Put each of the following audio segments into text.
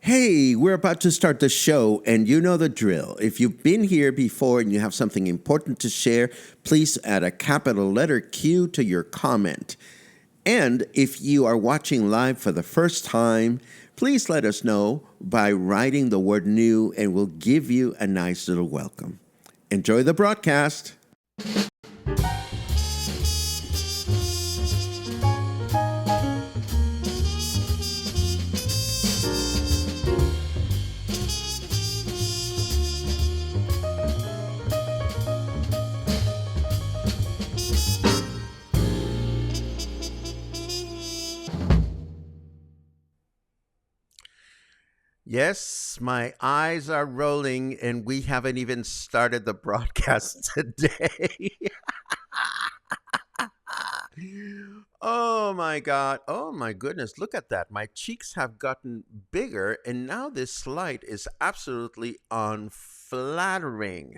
Hey, we're about to start the show, and you know the drill. If you've been here before and you have something important to share, please add a capital letter Q to your comment. And if you are watching live for the first time, please let us know by writing the word new, and we'll give you a nice little welcome. Enjoy the broadcast. Yes, my eyes are rolling, and we haven't even started the broadcast today. Oh my God. Oh my goodness. Look at that. My cheeks have gotten bigger, and now this light is absolutely unflattering.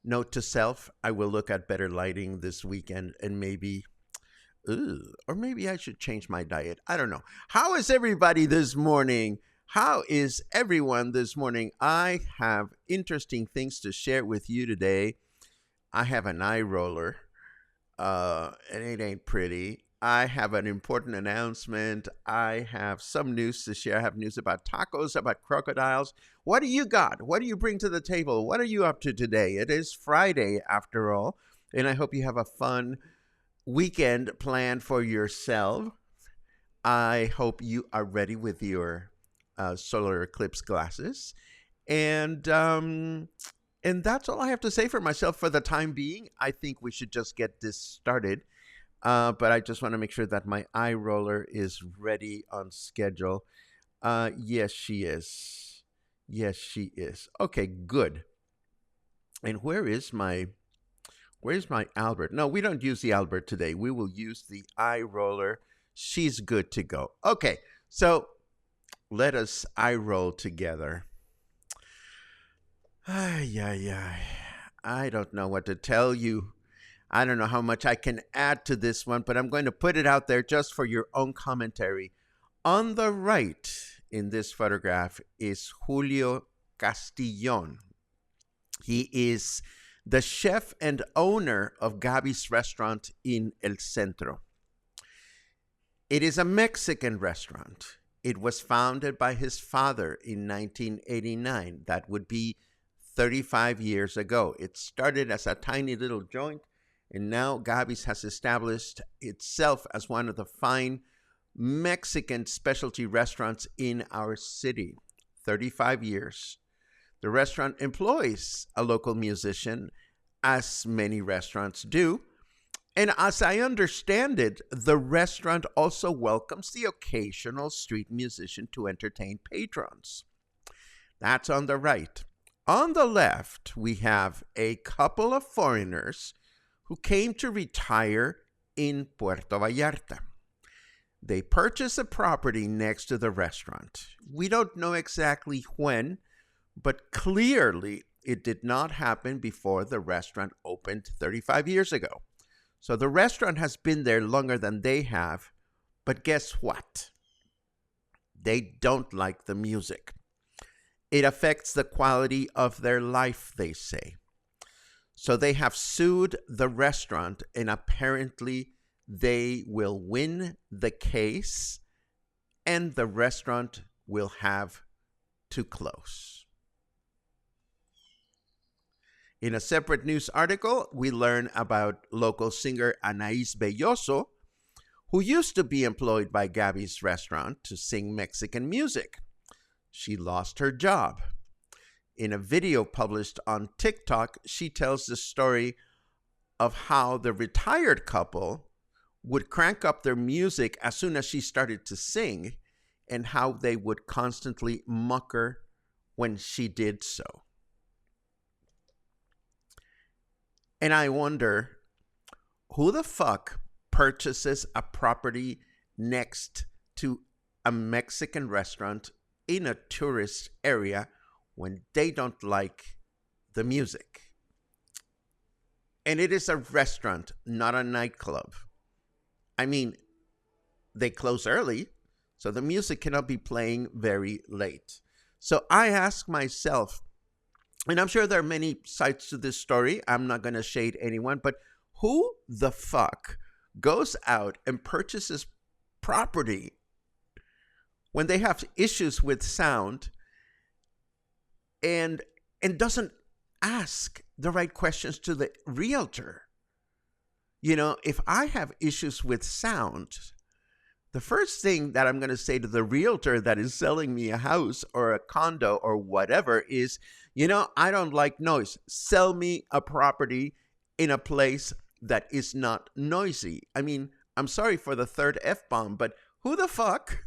Note to self, I will look at better lighting this weekend and maybe, or maybe I should change my diet. I don't know. How is everybody this morning? How is everyone this morning? I have interesting things to share with you today. I have an eye roller, and it ain't pretty. I have an important announcement. I have some news to share. I have news about tacos, about crocodiles. What do you got? What do you bring to the table? What are you up to today? It is Friday, after all, and I hope you have a fun weekend planned for yourself. I hope you are ready with your solar eclipse glasses. And that's all I have to say for myself for the time being. I think we should just get this started. But I just want to make sure that my eye roller is ready on schedule. Yes, she is. Yes, she is. Okay, good. And where's my Albert? No, we don't use the Albert today. We will use the eye roller. She's good to go. Okay, so let us eye roll together. I don't know what to tell you. I don't know how much I can add to this one, but I'm going to put it out there just for your own commentary. On the right in this photograph is Julio Castillon. He is the chef and owner of Gabi's restaurant in El Centro. It is a Mexican restaurant. It was founded by his father in 1989. That would be 35 years ago. It started as a tiny little joint, and now Gabi's has established itself as one of the fine Mexican specialty restaurants in our city. 35 years. The restaurant employs a local musician, as many restaurants do. And as I understand it, the restaurant also welcomes the occasional street musician to entertain patrons. That's on the right. On the left, we have a couple of foreigners who came to retire in Puerto Vallarta. They purchased a property next to the restaurant. We don't know exactly when, but clearly it did not happen before the restaurant opened 35 years ago. So the restaurant has been there longer than they have, but guess what? They don't like the music. It affects the quality of their life, they say. So they have sued the restaurant, and apparently they will win the case, and the restaurant will have to close. In a separate news article, we learn about local singer Anaís Belloso, who used to be employed by Gabi's restaurant to sing Mexican music. She lost her job. In a video published on TikTok, she tells the story of how the retired couple would crank up their music as soon as she started to sing, and how they would constantly mock her when she did so. And I wonder, who the fuck purchases a property next to a Mexican restaurant in a tourist area when they don't like the music? And it is a restaurant, not a nightclub. I mean, they close early, so the music cannot be playing very late. So I ask myself, and I'm sure there are many sides to this story, I'm not going to shade anyone, but who the fuck goes out and purchases property when they have issues with sound and doesn't ask the right questions to the realtor? You know, if I have issues with sound, the first thing that I'm going to say to the realtor that is selling me a house or a condo or whatever is, you know, I don't like noise. Sell me a property in a place that is not noisy. I mean, I'm sorry for the third F-bomb, but who the fuck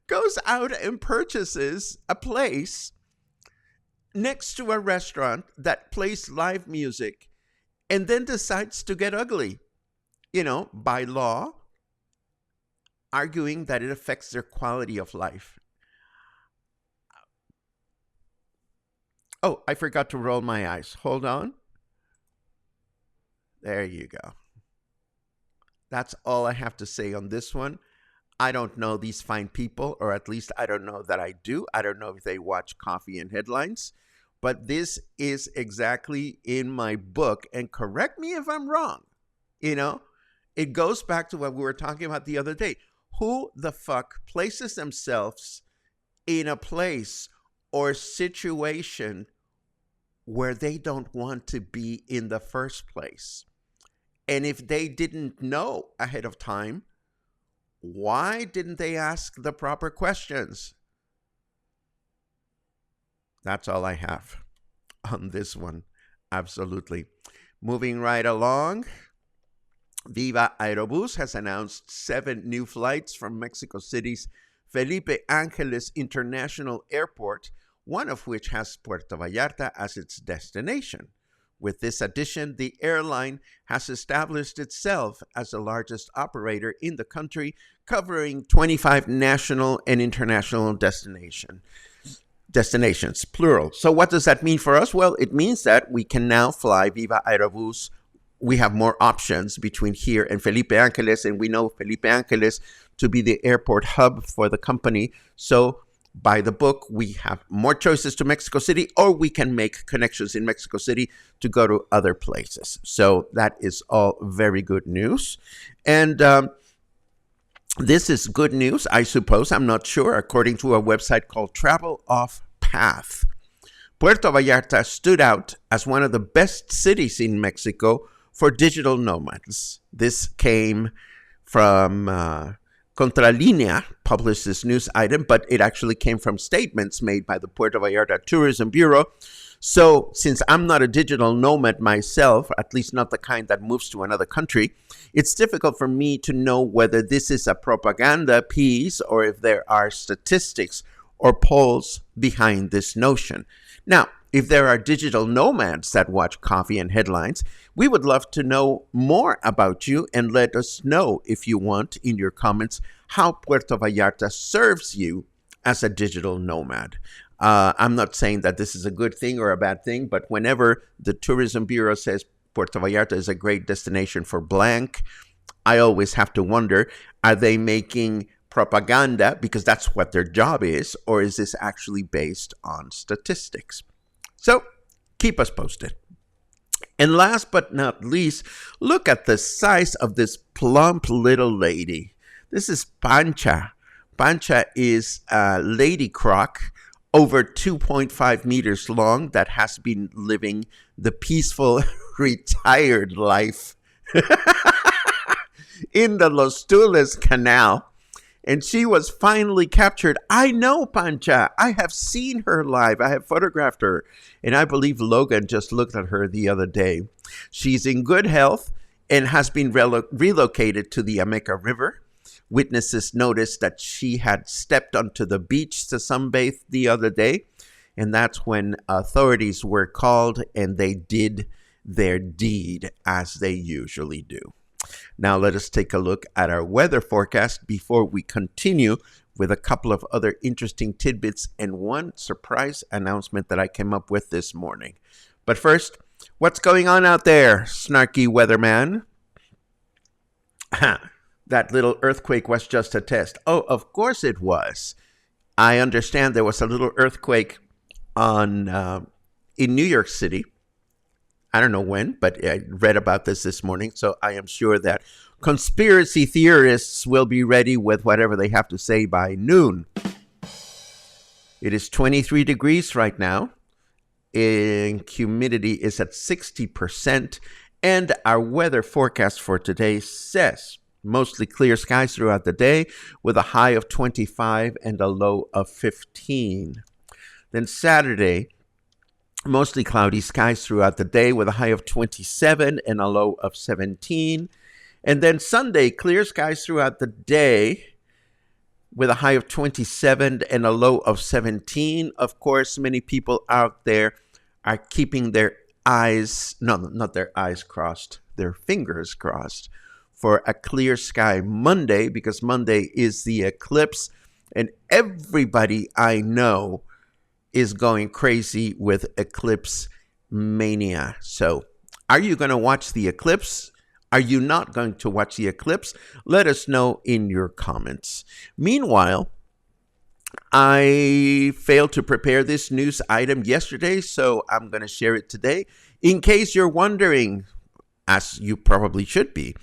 goes out and purchases a place next to a restaurant that plays live music and then decides to get ugly, you know, by law, arguing that it affects their quality of life? Oh, I forgot to roll my eyes. Hold on. There you go. That's all I have to say on this one. I don't know these fine people, or at least I don't know that I do. I don't know if they watch Coffee and Headlines, but this is exactly in my book. And correct me if I'm wrong. You know, it goes back to what we were talking about the other day. Who the fuck places themselves in a place or situation where they don't want to be in the first place? And if they didn't know ahead of time, why didn't they ask the proper questions? That's all I have on this one. Absolutely. Moving right along. Viva Aerobus has announced 7 new flights from Mexico City's Felipe Ángeles International Airport, one of which has Puerto Vallarta as its destination. With this addition, the airline has established itself as the largest operator in the country, covering 25 national and international destinations, plural. So what does that mean for us? Well, it means that we can now fly Viva Aerobus. We have more options between here and Felipe Ángeles, and we know Felipe Ángeles to be the airport hub for the company. So by the book, we have more choices to Mexico City, or we can make connections in Mexico City to go to other places. So that is all very good news. And this is good news, I suppose. I'm not sure. According to a website called Travel Off Path, Puerto Vallarta stood out as one of the best cities in Mexico for digital nomads. This came from Contralinea, published this news item, but it actually came from statements made by the Puerto Vallarta Tourism Bureau. So since I'm not a digital nomad myself, at least not the kind that moves to another country, it's difficult for me to know whether this is a propaganda piece or if there are statistics or polls behind this notion. Now, if there are digital nomads that watch Coffee and Headlines, we would love to know more about you, and let us know, if you want, in your comments, how Puerto Vallarta serves you as a digital nomad. I'm not saying that this is a good thing or a bad thing, but whenever the Tourism Bureau says Puerto Vallarta is a great destination for blank, I always have to wonder, are they making propaganda because that's what their job is, or is this actually based on statistics? So keep us posted. And last but not least, look at the size of this plump little lady. This is Pancha. Pancha is a lady croc over 2.5 meters long that has been living the peaceful retired life in the Los Tules Canal. And she was finally captured. I know Pancha. I have seen her live. I have photographed her. And I believe Logan just looked at her the other day. She's in good health and has been relocated to the Ameca River. Witnesses noticed that she had stepped onto the beach to sunbathe the other day. And that's when authorities were called and they did their deed as they usually do. Now let us take a look at our weather forecast before we continue with a couple of other interesting tidbits and one surprise announcement that I came up with this morning. But first, what's going on out there, snarky weatherman? That little earthquake was just a test. Oh, of course it was. I understand there was a little earthquake in New York City. I don't know when, but I read about this morning, so I am sure that conspiracy theorists will be ready with whatever they have to say by noon. It is 23 degrees right now, and humidity is at 60%, and our weather forecast for today says mostly clear skies throughout the day with a high of 25 and a low of 15. Then Saturday, mostly cloudy skies throughout the day with a high of 27 and a low of 17. And then Sunday, clear skies throughout the day with a high of 27 and a low of 17. Of course, many people out there are keeping their eyes, no, not their eyes crossed, their fingers crossed for a clear sky Monday, because Monday is the eclipse. And everybody I know is going crazy with eclipse mania. So are you going to watch the eclipse? Are you not going to watch the eclipse? Let us know in your comments. Meanwhile, I failed to prepare this news item yesterday, so I'm going to share it today. In case you're wondering, as you probably should be,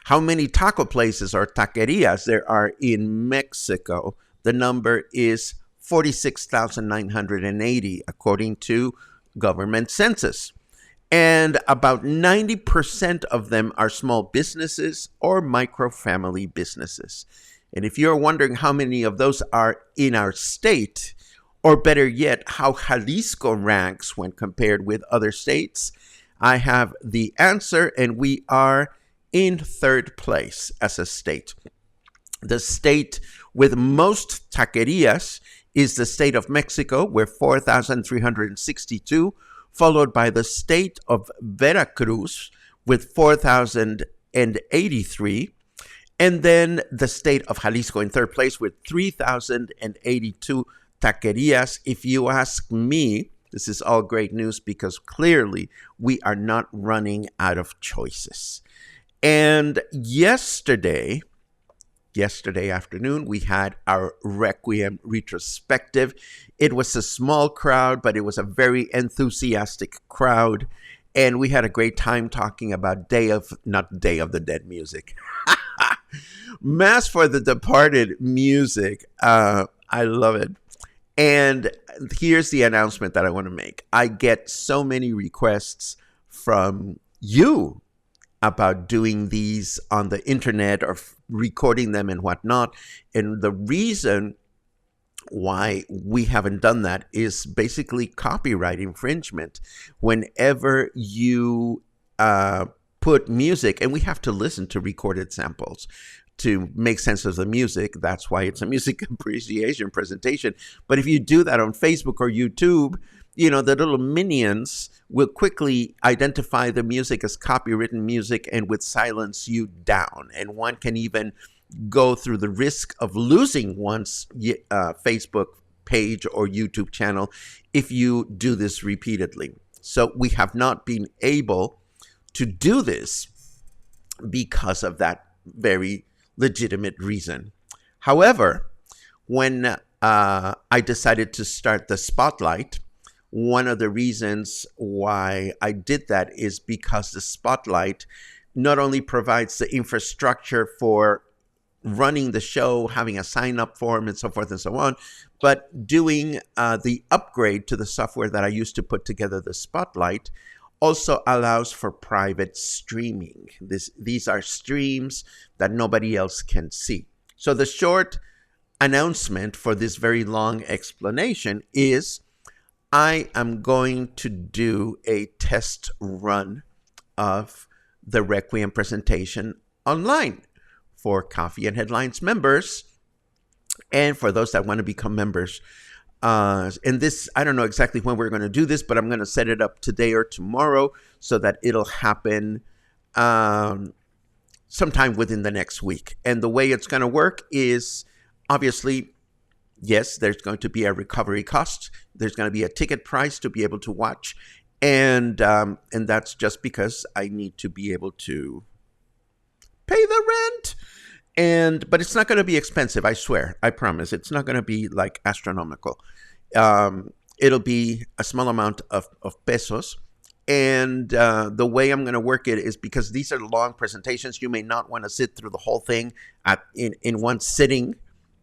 how many taco places or taquerias there are in Mexico. The number is 46,980, according to government census. And about 90% of them are small businesses or micro-family businesses. And if you're wondering how many of those are in our state, or better yet, how Jalisco ranks when compared with other states, I have the answer, and we are in third place as a state. The state with most taquerias is the state of Mexico, with 4,362, followed by the state of Veracruz with 4,083, and then the state of Jalisco in third place with 3,082 taquerias. If you ask me, this is all great news because clearly we are not running out of choices. And yesterday afternoon, we had our Requiem retrospective. It was a small crowd, but it was a very enthusiastic crowd. And we had a great time talking about not Day of the Dead music, Mass for the Departed music. I love it. And here's the announcement that I want to make. I get so many requests from you about doing these on the internet or recording them and whatnot. And the reason why we haven't done that is basically copyright infringement. Whenever you put music, and we have to listen to recorded samples to make sense of the music. That's why it's a music appreciation presentation. But if you do that on Facebook or YouTube, the little minions will quickly identify the music as copywritten music and would silence you down. And one can even go through the risk of losing one's Facebook page or YouTube channel if you do this repeatedly. So we have not been able to do this because of that very legitimate reason. However, when I decided to start the spotlight, one of the reasons why I did that is because the spotlight not only provides the infrastructure for running the show, having a sign up form, and so forth and so on, but doing the upgrade to the software that I used to put together the spotlight also allows for private streaming. These are streams that nobody else can see. So the short announcement for this very long explanation is I am going to do a test run of the Requiem presentation online for Coffee and Headlines members and for those that want to become members. And this, I don't know exactly when we're going to do this, but I'm going to set it up today or tomorrow so that it'll happen sometime within the next week. And the way it's going to work is obviously, yes, there's going to be a recovery cost. There's going to be a ticket price to be able to watch. And that's just because I need to be able to pay the rent. But it's not going to be expensive, I swear. I promise. It's not going to be like astronomical. It'll be a small amount of pesos. And the way I'm going to work it is because these are long presentations. You may not want to sit through the whole thing in one sitting,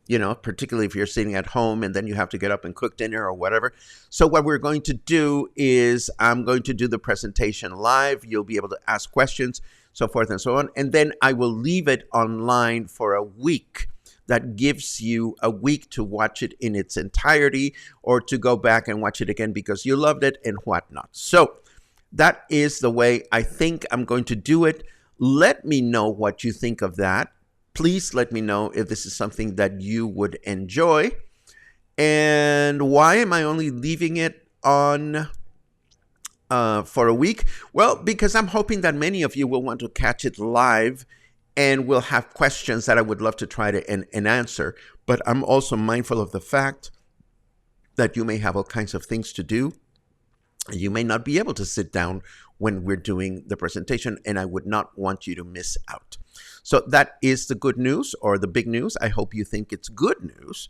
particularly if you're sitting at home and then you have to get up and cook dinner or whatever. So what we're going to do is I'm going to do the presentation live. You'll be able to ask questions, so forth and so on. And then I will leave it online for a week. That gives you a week to watch it in its entirety or to go back and watch it again because you loved it and whatnot. So that is the way I think I'm going to do it. Let me know what you think of that. Please let me know if this is something that you would enjoy. And why am I only leaving it on for a week? Well, because I'm hoping that many of you will want to catch it live and will have questions that I would love to try to and answer. But I'm also mindful of the fact that you may have all kinds of things to do. You may not be able to sit down when we're doing the presentation, and I would not want you to miss out. So that is the good news or the big news. I hope you think it's good news.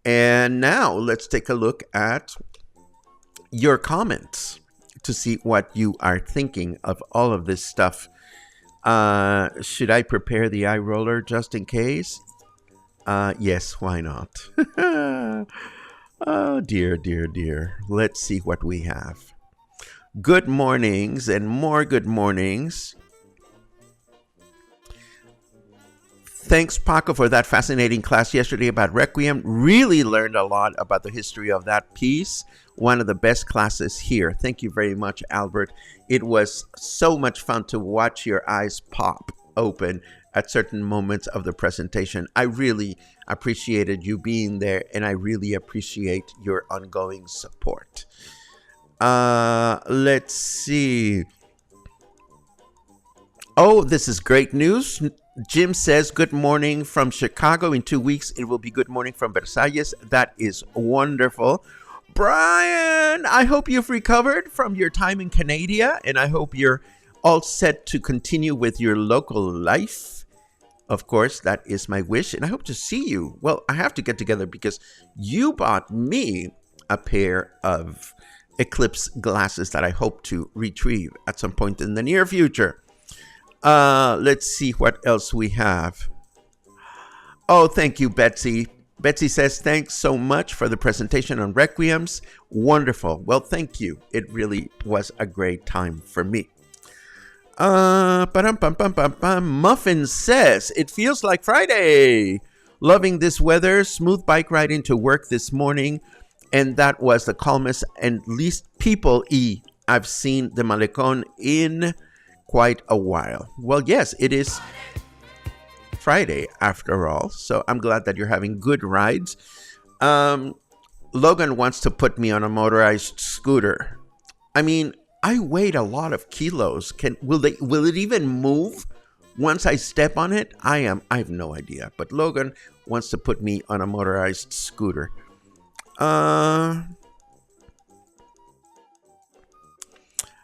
And now let's take a look at your comments to see what you are thinking of all of this stuff. Should I prepare the eye roller just in case? Yes, why not? Oh, dear, dear, dear. Let's see what we have. Good mornings and more good mornings. Thanks, Paco, for that fascinating class yesterday about Requiem. Really learned a lot about the history of that piece. One of the best classes here. Thank you very much, Albert. It was so much fun to watch your eyes pop open at certain moments of the presentation. I really appreciated you being there, and I really appreciate your ongoing support. Let's see. Oh, this is great news. Jim says, good morning from Chicago. In 2 weeks, it will be good morning from Versalles. That is wonderful. Brian, I hope you've recovered from your time in Canada, and I hope you're all set to continue with your local life. Of course, that is my wish, and I hope to see you. Well, I have to get together because you bought me a pair of eclipse glasses that I hope to retrieve at some point in the near future. Let's see what else we have. Oh, thank you, Betsy. Betsy says, thanks so much for the presentation on Requiems. Wonderful. Well, thank you. It really was a great time for me. Muffin says, it feels like Friday. Loving this weather. Smooth bike ride into work this morning. And that was the calmest and least people-y I've seen the Malecon in quite a while. Well, yes, it is Friday after all. So I'm glad that you're having good rides. Logan wants to put me on a motorized scooter. I mean, I weighed a lot of kilos. Will it even move once I step on it? I have no idea. But Logan wants to put me on a motorized scooter.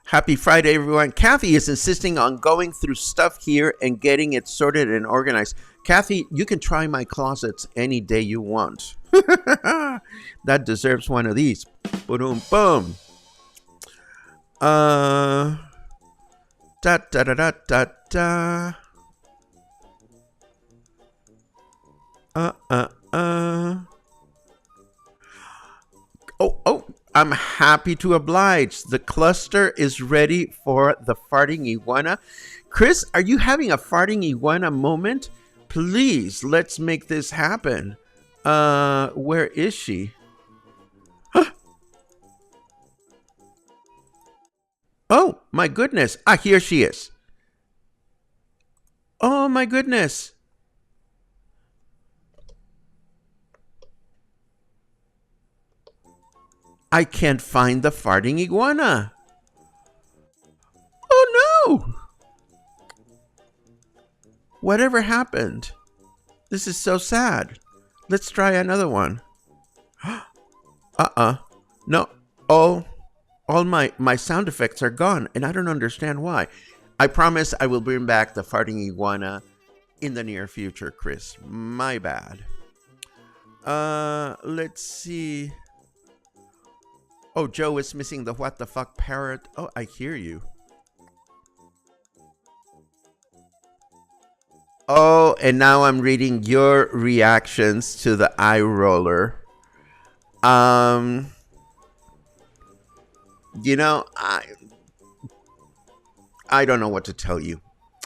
Happy Friday, everyone. Kathy is insisting on going through stuff here and getting it sorted and organized. Kathy, you can try my closets any day you want. That deserves one of these. Boom, boom. Da da da da da da. Oh, I'm happy to oblige. The cluster is ready for the farting iguana. Chris, are you having a farting iguana moment? Please, let's make this happen. Where is she? Oh, my goodness. Ah, here she is. Oh, my goodness. I can't find the farting iguana. Oh, no. Whatever happened? This is so sad. Let's try another one. No. All my sound effects are gone, and I don't understand why. I promise I will bring back the farting iguana in the near future, Chris. My bad. Let's see. Oh, Joe is missing the what the fuck parrot. Oh, I hear you. Oh, and now I'm reading your reactions to the eye roller. You know, I don't know what to tell you.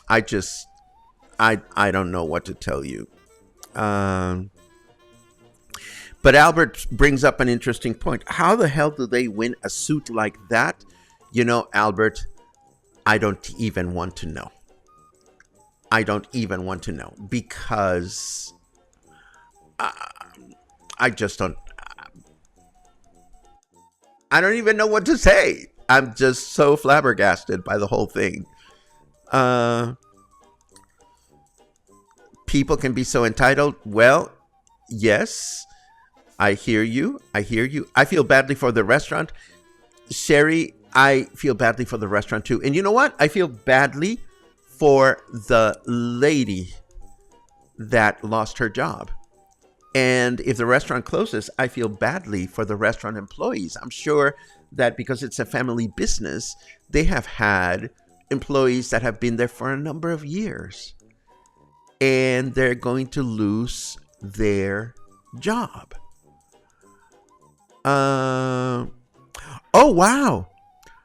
I don't know what to tell you. But Albert brings up an interesting point. How the hell do they win a suit like that? You know, Albert, I don't even want to know. I don't even want to know because I just don't. I don't even know what to say. I'm just so flabbergasted by the whole thing. People can be so entitled. Well, yes. I hear you. I feel badly for the restaurant. Sherry, I feel badly for the restaurant too. And you know what? I feel badly for the lady that lost her job. And if the restaurant closes, I feel badly for the restaurant employees. I'm sure that because it's a family business, they have had employees that have been there for a number of years. And they're going to lose their job. Oh, wow.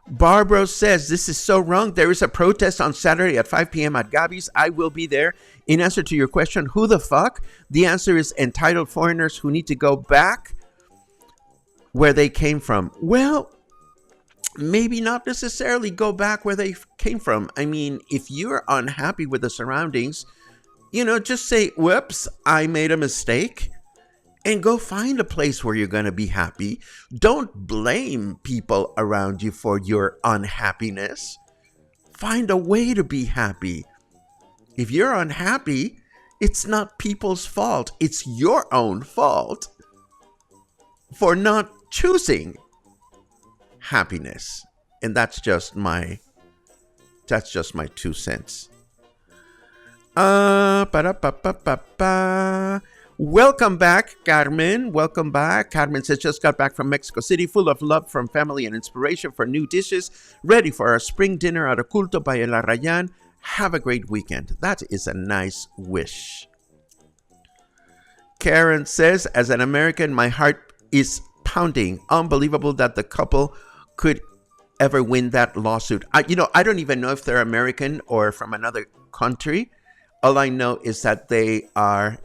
Barbara says, this is so wrong. There is a protest on Saturday at 5 p.m. at Gabi's. I will be there. In answer to your question, who the fuck? The answer is entitled foreigners who need to go back where they came from. Well, maybe not necessarily go back where they came from. I mean, if you're unhappy with the surroundings, you know, just say, whoops, I made a mistake. And go find a place where you're going to be happy. Don't blame people around you for your unhappiness. Find a way to be happy. If you're unhappy, it's not people's fault. It's your own fault for not choosing happiness. And that's just my 2 cents. Welcome back, Carmen. Welcome back. Carmen says, just got back from Mexico City, full of love from family and inspiration for new dishes, ready for our spring dinner at Oculto by El Arrayan. Have a great weekend. That is a nice wish. Karen says, as an American, my heart is pounding. Unbelievable that the couple could ever win that lawsuit. I don't even know if they're American or from another country. All I know is that they are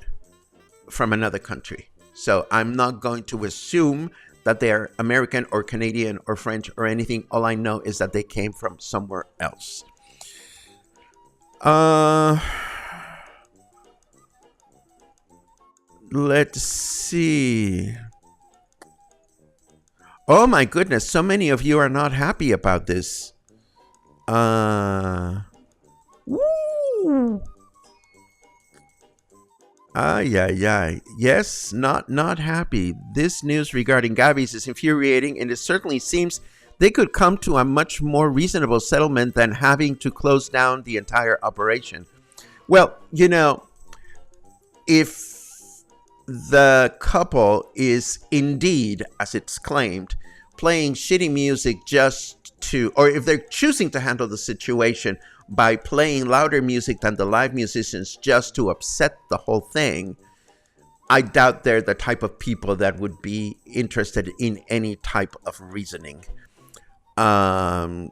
from another country. So I'm not going to assume that they're American or Canadian or French or anything. All I know is that they came from somewhere else. Let's see. Oh my goodness, so many of you are not happy about this. Woo! Yes, not happy. This news regarding Gabi's is infuriating, and it certainly seems they could come to a much more reasonable settlement than having to close down the entire operation. Well, you know, if the couple is indeed, as it's claimed, playing shitty music just to, or if they're choosing to handle the situation by playing louder music than the live musicians just to upset the whole thing, I doubt they're the type of people that would be interested in any type of reasoning. Um,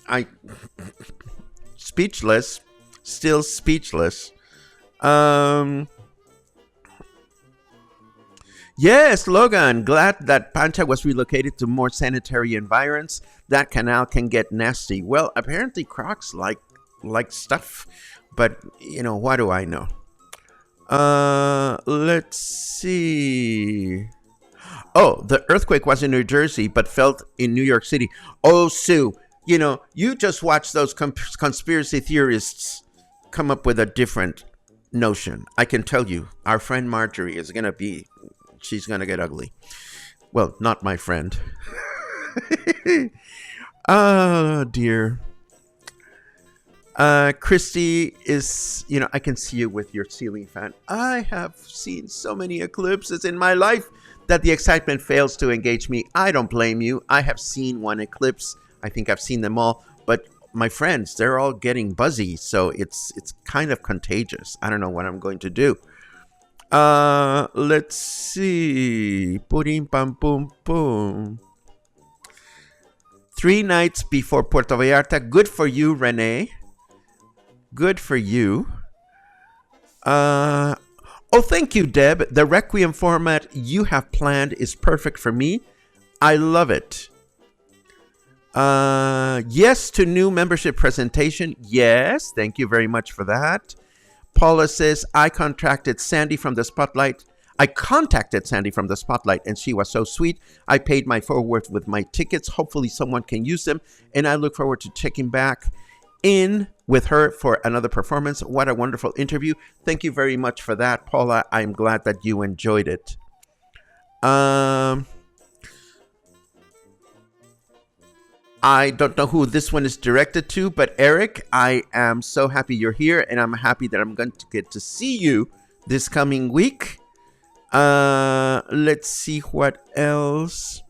I speechless, still speechless. Um, yes, Logan. Glad that Pancha was relocated to more sanitary environs. That canal can get nasty. Well, apparently Crocs like stuff, but what do I know? Let's see. Oh, the earthquake was in New Jersey, but felt in New York City. Oh, Sue, you just watch those conspiracy theorists come up with a different notion. I can tell you, our friend Marjorie is going to be, she's going to get ugly. Well, not my friend. Oh, dear. Christy is, I can see you with your ceiling fan. I have seen so many eclipses in my life that the excitement fails to engage me. I don't blame you. I have seen one eclipse. I think I've seen them all. But my friends, they're all getting buzzy. So it's kind of contagious. I don't know what I'm going to do. Let's see. Purim pam pum pum. 3 nights before Puerto Vallarta. Good for you, Renee. Good for you. Oh, thank you, Deb. The Requiem format you have planned is perfect for me. I love it. Yes to new membership presentation. Yes, thank you very much for that. Paula says, I contacted Sandy from the Spotlight, and she was so sweet. I paid my forward with my tickets. Hopefully someone can use them, and I look forward to checking back in with her for another performance. What a wonderful interview. Thank you very much for that, Paula. I'm glad that you enjoyed it. I don't know who this one is directed to, but Eric, I am so happy you're here, and I'm happy that I'm going to get to see you this coming week. Let's see what else.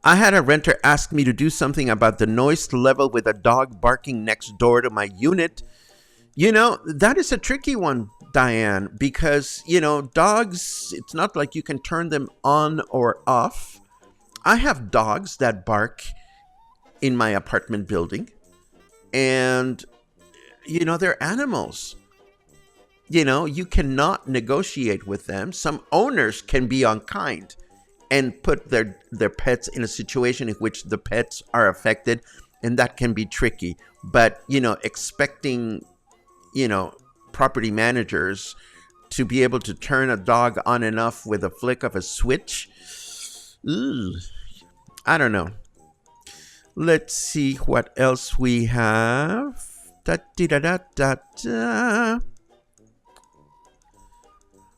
I had a renter ask me to do something about the noise level with a dog barking next door to my unit. That is a tricky one, Diane, because, dogs, it's not like you can turn them on or off. I have dogs that bark in my apartment building, and, they're animals. You cannot negotiate with them. Some owners can be unkind and put their pets in a situation in which the pets are affected, and that can be tricky. But, expecting, property managers to be able to turn a dog on and off with a flick of a switch, I don't know. Let's see what else we have.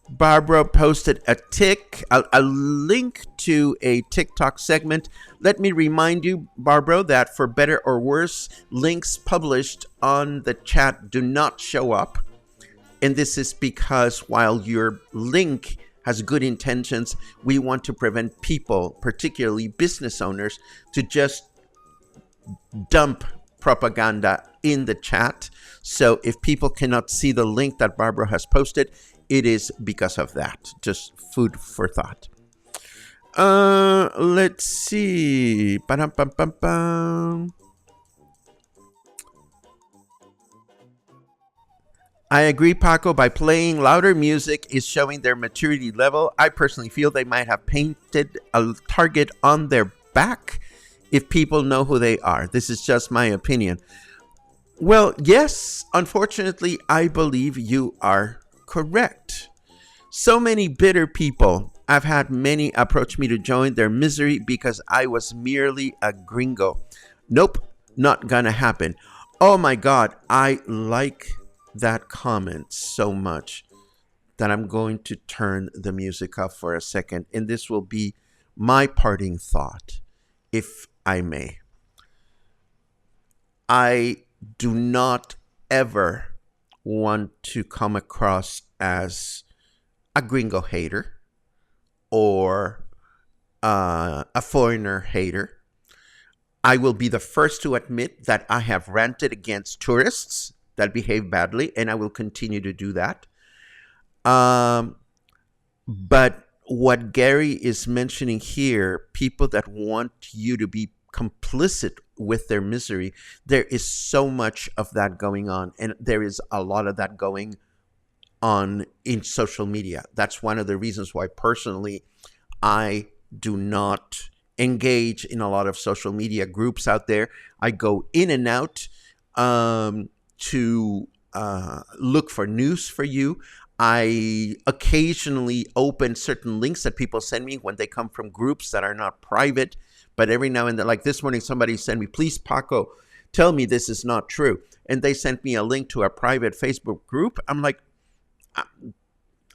Barbara posted a link to a TikTok segment. Let me remind you, Barbara, that for better or worse, links published on the chat do not show up. And this is because while your link has good intentions, we want to prevent people, particularly business owners, to just dump propaganda in the chat. So if people cannot see the link that Barbara has posted, it is because of that. Just food for thought. Let's see. Ba-dum-bum-bum-bum. I agree, Paco. By playing louder music is showing their maturity level. I personally feel they might have painted a target on their back if people know who they are. This is just my opinion. Well, yes, unfortunately, I believe you are correct. So many bitter people. I've had many approach me to join their misery because I was merely a gringo. Nope, not gonna happen. Oh my God, I like that comment so much that I'm going to turn the music off for a second, and this will be my parting thought, if I may. I do not ever want to come across as a gringo hater or a foreigner hater. I will be the first to admit that I have ranted against tourists that behave badly, and I will continue to do that. Um, but what Gary is mentioning here, people that want you to be complicit with their misery, there is so much of that going on. And there is a lot of that going on in social media. That's one of the reasons why personally I do not engage in a lot of social media groups out there. I go in and out to look for news for you. I occasionally open certain links that people send me when they come from groups that are not private. But every now and then, like this morning, somebody sent me, please, Paco, tell me this is not true. And they sent me a link to a private Facebook group. I'm like,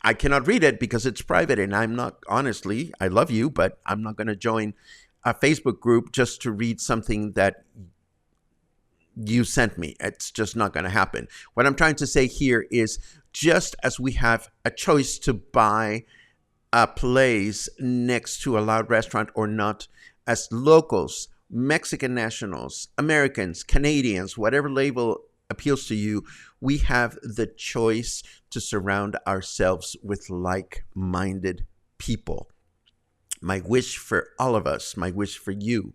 I cannot read it because it's private, and I'm not, honestly, I love you, but I'm not going to join a Facebook group just to read something that you sent me. It's just not going to happen. What I'm trying to say here is, just as we have a choice to buy a place next to a loud restaurant or not, as locals, Mexican nationals, Americans, Canadians, whatever label appeals to you, we have the choice to surround ourselves with like-minded people. My wish for all of us, my wish for you,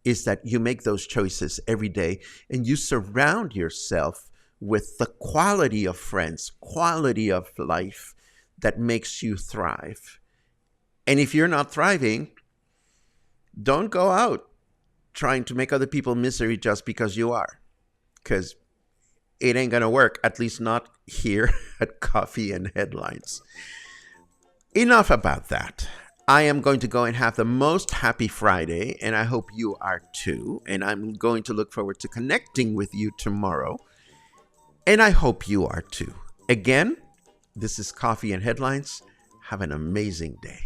is that you make those choices every day and you surround yourself with the quality of friends, quality of life that makes you thrive. And if you're not thriving, don't go out trying to make other people misery just because you are. Because it ain't going to work, at least not here at Coffee and Headlines. Enough about that. I am going to go and have the most happy Friday, and I hope you are too. And I'm going to look forward to connecting with you tomorrow. And I hope you are too. Again, this is Coffee and Headlines. Have an amazing day.